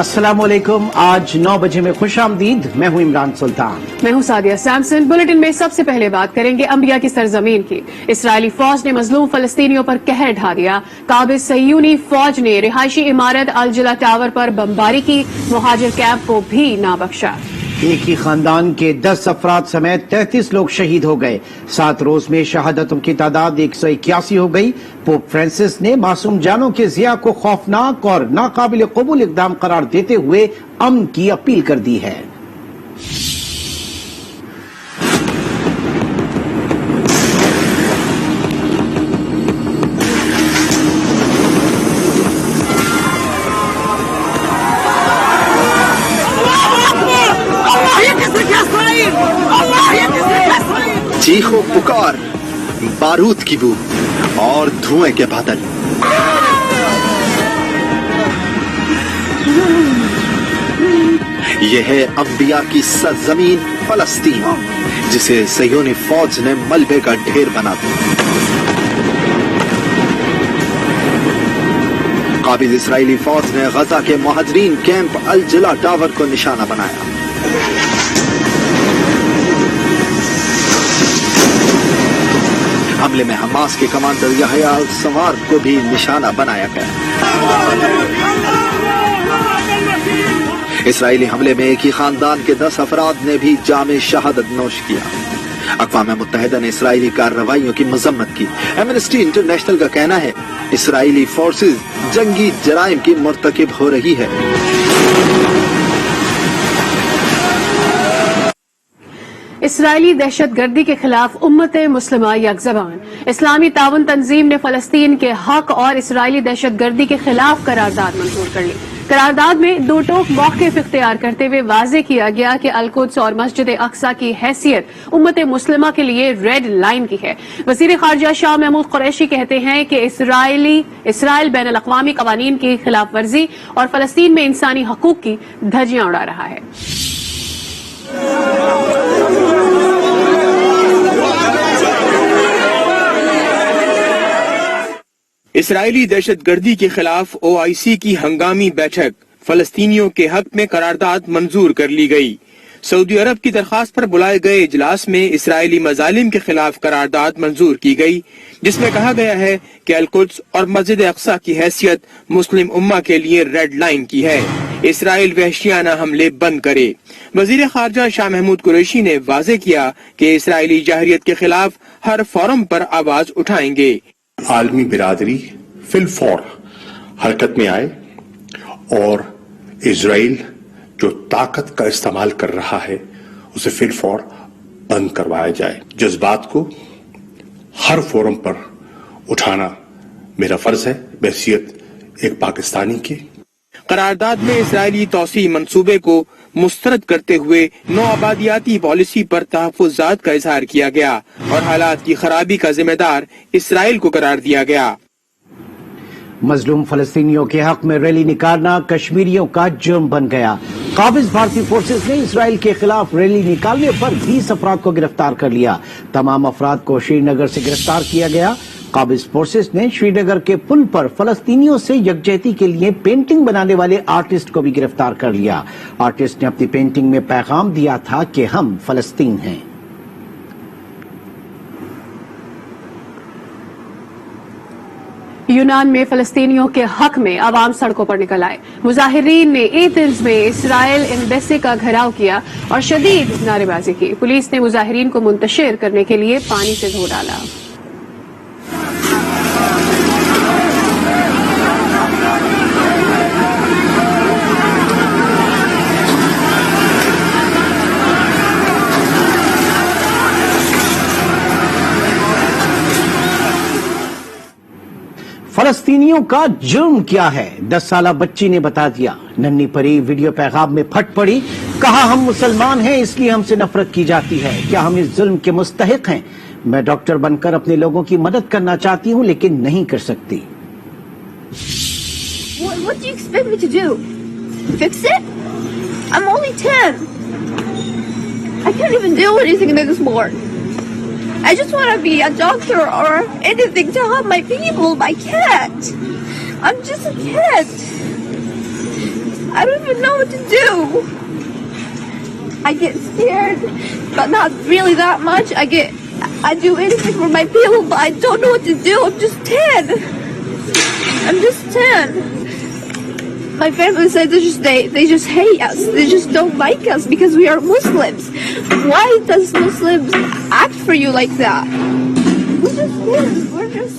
السلام علیکم، آج 9 بجے میں خوش آمدید، میں ہوں عمران سلطان۔ میں ہوں سعدیہ سیمسن۔ بلٹن میں سب سے پہلے بات کریں گے انبیاء کی سرزمین کی۔ اسرائیلی فوج نے مظلوم فلسطینیوں پر قہر ڈھا دیا۔ قابض صہیونی فوج نے رہائشی عمارت الجلا ٹاور پر بمباری کی، مہاجر کیمپ کو بھی نہ بخشا۔ ایک ہی خاندان کے 10 افراد سمیت 33 لوگ شہید ہو گئے۔ 7 روز میں شہادتوں کی تعداد 181 ہو گئی۔ پوپ فرانسس نے معصوم جانوں کے ضیاع کو خوفناک اور ناقابل قبول اقدام قرار دیتے ہوئے امن کی اپیل کر دی ہے۔ چیخو پکار، بارود کی بو اور دھوئیں کے بادل۔ یہ ہے انبیاء کی سرزمین فلسطین، جسے صہیونی فوج نے ملبے کا ڈھیر بنا دیا۔ قابض اسرائیلی فوج نے غزہ کے مہاجرین کیمپ الجلا ٹاور کو نشانہ بنایا۔ حملے میں حماس کے کمانڈر یحییٰ السنوار کو بھی نشانہ بنایا گیا۔ اسرائیلی حملے میں ایک ہی خاندان کے 10 افراد نے بھی جام شہادت نوش کیا۔ اقوام متحدہ نے اسرائیلی کارروائیوں کی مذمت کی۔ ایمنسٹی انٹرنیشنل کا کہنا ہے اسرائیلی فورسز جنگی جرائم کی مرتکب ہو رہی ہے۔ اسرائیلی دہشت گردی کے خلاف امت مسلمہ یک زبان۔ اسلامی تعاون تنظیم نے فلسطین کے حق اور اسرائیلی دہشت گردی کے خلاف قرارداد منظور کر لی۔ قرارداد میں دو ٹوک موقف اختیار کرتے ہوئے واضح کیا گیا کہ القدس اور مسجد اقصی کی حیثیت امت مسلمہ کے لیے ریڈ لائن کی ہے۔ وزیر خارجہ شاہ محمود قریشی کہتے ہیں کہ اسرائیل بین الاقوامی قوانین کی خلاف ورزی اور فلسطین میں انسانی حقوق کی دھجیاں اڑا رہا ہے۔ اسرائیلی دہشت گردی کے خلاف OIC کی ہنگامی بیٹھک، فلسطینیوں کے حق میں قرارداد منظور کر لی گئی۔ سعودی عرب کی درخواست پر بلائے گئے اجلاس میں اسرائیلی مظالم کے خلاف قرارداد منظور کی گئی، جس میں کہا گیا ہے کہ القدس اور مسجد اقصی کی حیثیت مسلم امہ کے لیے ریڈ لائن کی ہے۔ اسرائیل وحشیانہ حملے بند کرے۔ وزیر خارجہ شاہ محمود قریشی نے واضح کیا کہ اسرائیلی جاہریت کے خلاف ہر فورم پر آواز اٹھائیں گے۔ عالمی برادری فی الفور حرکت میں آئے اور اسرائیل جو طاقت کا استعمال کر رہا ہے اسے فی الفور بند کروایا جائے۔ جذبات کو ہر فورم پر اٹھانا میرا فرض ہے بحیثیت ایک پاکستانی کے۔ قرارداد میں اسرائیلی توسیع منصوبے کو مسترد کرتے ہوئے نو آبادیاتی پالیسی پر تحفظات کا اظہار کیا گیا اور حالات کی خرابی کا ذمہ دار اسرائیل کو قرار دیا گیا۔ مظلوم فلسطینیوں کے حق میں ریلی نکالنا کشمیریوں کا جرم بن گیا۔ قابض بھارتی فورسز نے اسرائیل کے خلاف ریلی نکالنے پر 20 افراد کو گرفتار کر لیا۔ تمام افراد کو شری نگر سے گرفتار کیا گیا۔ قابض فورسز نے شری نگر کے پل پر فلسطینیوں سے یکجہتی کے لیے پینٹنگ بنانے والے آرٹسٹ کو بھی گرفتار کر لیا۔ آرٹسٹ نے اپنی پینٹنگ میں پیغام دیا تھا کہ ہم فلسطین ہیں۔ یونان میں فلسطینیوں کے حق میں عوام سڑکوں پر نکل آئے۔ مظاہرین نے ایتھنز میں اسرائیل ایمبیسی کا گھیراؤ کیا اور شدید نعرے بازی کی۔ پولیس نے مظاہرین کو منتشر کرنے کے لیے پانی سے دھو ڈالا۔ فلسطینیوں کا جرم کیا ہے؟ 10 سالہ بچی نے بتا دیا۔ ننھی پری ویڈیو پیغام میں پھٹ پڑی، کہا ہم مسلمان ہیں اس لیے ہم سے نفرت کی جاتی ہے، کیا ہم اس ظلم کے مستحق ہیں؟ میں ڈاکٹر بن کر اپنے لوگوں کی مدد کرنا چاہتی ہوں لیکن نہیں کر سکتی۔ What do you expect me to do? Fix it? I'm only 10. I can't even do anything anymore. I just want to be a doctor or anything to help my people. I can't. I'm just a kid. I don't even know what to do. I get scared, but not really that much. I do anything for my people, but I don't know what to do. I'm just 10. I'm just 10. My family said they just hate us. They just don't like us because we are Muslims. Why does Muslims act for you like that? We're just kids. We're just...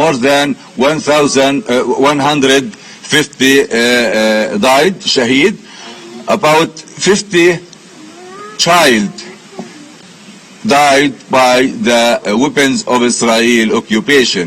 more than 1,150 died, shaheed, about 50 child died by the weapons of Israel occupation.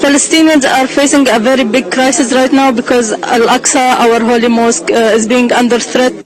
Palestinians are facing a very big crisis right now because Al-Aqsa, our holy mosque, is being under threat.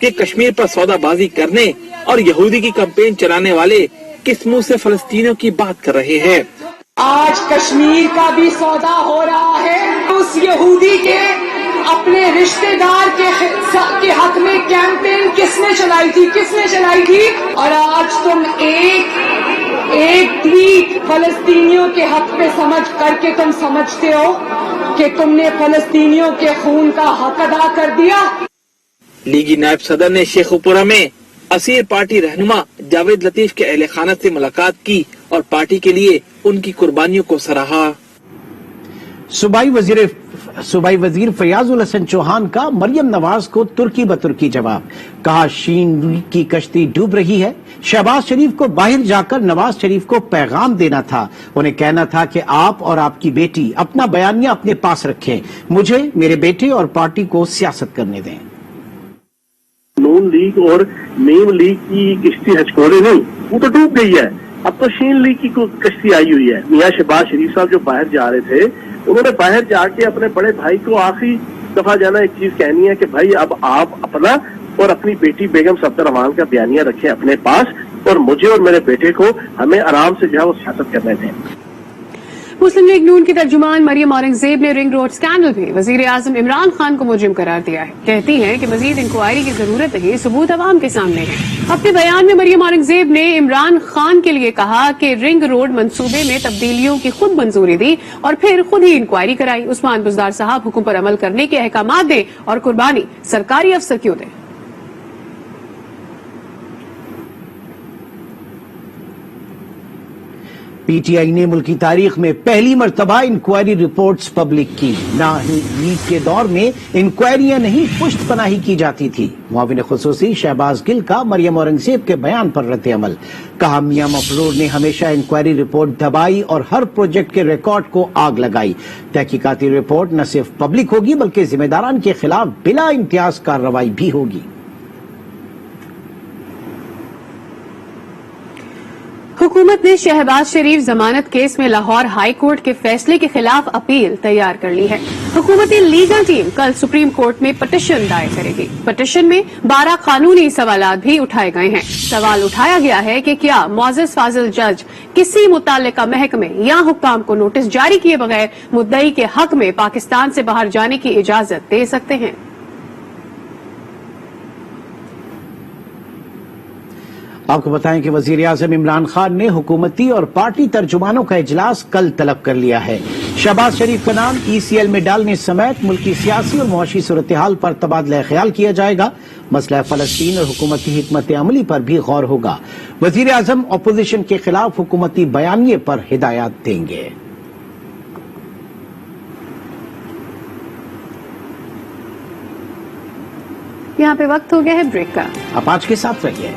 کہ کشمیر پر سودا بازی کرنے اور یہودی کی campaign چلانے والے کس منہ سے فلسطینیوں کی بات کر رہے ہیں؟ آج کشمیر کا بھی سودا ہو رہا ہے. اس یہودی کے اپنے رشتہ دار کے حق میں کیمپین کس نے چلائی تھی اور آج تم ایک ٹویٹ فلسطینیوں کے حق پہ سمجھ کر کے تم سمجھتے ہو کہ تم نے فلسطینیوں کے خون کا حق ادا کر دیا. لیگی نائب صدر نے شیخوپورہ میں اسیر پارٹی رہنما جاوید لطیف کے اہل خانہ سے ملاقات کی اور پارٹی کے لیے ان کی قربانیوں کو سراہا. صوبائی وزیر فیاض الحسن چوہان کا مریم نواز کو ترکی بترکی جواب. کہا شین کی کشتی ڈوب رہی ہے. شہباز شریف کو باہر جا کر نواز شریف کو پیغام دینا تھا. انہیں کہنا تھا کہ آپ اور آپ کی بیٹی اپنا بیانیہ اپنے پاس رکھیں. مجھے میرے بیٹے اور پارٹی کو سیاست کرنے دیں. نون لیگ اور نیم لیگ کی کشتی ہچکوڑے نہیں، وہ تو ڈوب گئی ہے. اب تو شین لیگ کی کشتی آئی ہوئی ہے. میاں شہباز شریف صاحب جو باہر جا رہے تھے، انہوں نے باہر جا کے اپنے بڑے بھائی کو آخری دفعہ جانا ایک چیز کہنی ہے کہ بھائی اب آپ اپنا اور اپنی بیٹی بیگم صفدر امان کا بیانیہ رکھیں اپنے پاس، اور مجھے اور میرے بیٹے کو ہمیں آرام سے جو ہے وہ سیاست کرنے دیں. مسلم لیگ نون کی ترجمان مریم اورنگزیب نے رنگ روڈ سکینڈل میں وزیر اعظم عمران خان کو مجرم قرار دیا ہے. کہتی ہیں کہ مزید انکوائری کی ضرورت نہیں، ثبوت عوام کے سامنے ہے. اپنے بیان میں مریم اورنگزیب نے عمران خان کے لیے کہا کہ رنگ روڈ منصوبے میں تبدیلیوں کی خود منظوری دی اور پھر خود ہی انکوائری کرائی. عثمان بزدار صاحب حکم پر عمل کرنے کے احکامات دیں اور قربانی سرکاری افسر کیوں دیں. پی ٹی آئی نے ملکی تاریخ میں پہلی مرتبہ انکوائری رپورٹس پبلک کی. نہ لیگ کے دور میں انکوائریاں نہیں پشت پناہی کی جاتی تھی. معاون خصوصی شہباز گل کا مریم اورنگزیب کے بیان پر رد عمل. کہا میاں مفرور نے ہمیشہ انکوائری رپورٹ دبائی اور ہر پروجیکٹ کے ریکارڈ کو آگ لگائی. تحقیقاتی رپورٹ نہ صرف پبلک ہوگی بلکہ ذمہ داران کے خلاف بلا امتیاز کارروائی بھی ہوگی. حکومت نے شہباز شریف ضمانت کیس میں لاہور ہائی کورٹ کے فیصلے کے خلاف اپیل تیار کر لی ہے. حکومتی لیگل ٹیم کل سپریم کورٹ میں پٹیشن دائر کرے گی. پٹیشن میں 12 قانونی سوالات بھی اٹھائے گئے ہیں. سوال اٹھایا گیا ہے کہ کیا معزز فاضل جج کسی متعلقہ محکمے یا حکام کو نوٹس جاری کیے بغیر مدعی کے حق میں پاکستان سے باہر جانے کی اجازت دے سکتے ہیں. آپ کو بتائیں کہ وزیر اعظم عمران خان نے حکومتی اور پارٹی ترجمانوں کا اجلاس کل طلب کر لیا ہے. شہباز شریف کا نام ای سی ایل میں ڈالنے سمیت ملکی سیاسی اور معاشی صورتحال پر تبادلہ خیال کیا جائے گا. مسئلہ فلسطین اور حکومتی حکمت عملی پر بھی غور ہوگا. وزیر اعظم اپوزیشن کے خلاف حکومتی بیانیے پر ہدایات دیں گے. یہاں پہ وقت ہو گیا ہے بریک کا. آپ آج کے ساتھ رہیے.